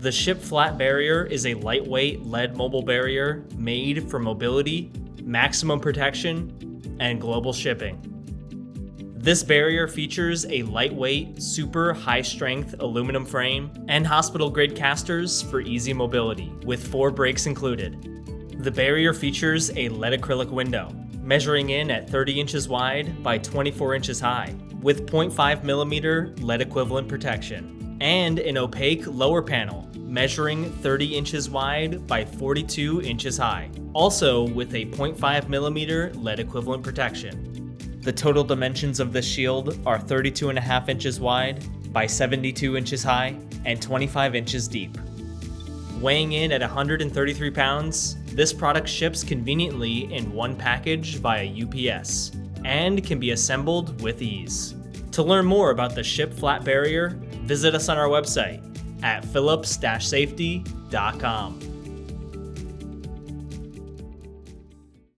The Ship Flat Barrier is a lightweight lead mobile barrier made for mobility, maximum protection, and global shipping. This barrier features a lightweight, super high-strength aluminum frame and hospital-grade casters for easy mobility, with 4 brakes included. The barrier features a lead acrylic window, measuring in at 30 inches wide by 24 inches high, with 0.5mm lead equivalent protection, and an opaque lower panel, measuring 30 inches wide by 42 inches high, also with a 0.5mm lead equivalent protection. The total dimensions of this shield are 32.5 inches wide by 72 inches high and 25 inches deep. Weighing in at 133 pounds, this product ships conveniently in one package via UPS and can be assembled with ease. To learn more about the Ship Flat Barrier, visit us on our website at phillips-safety.com.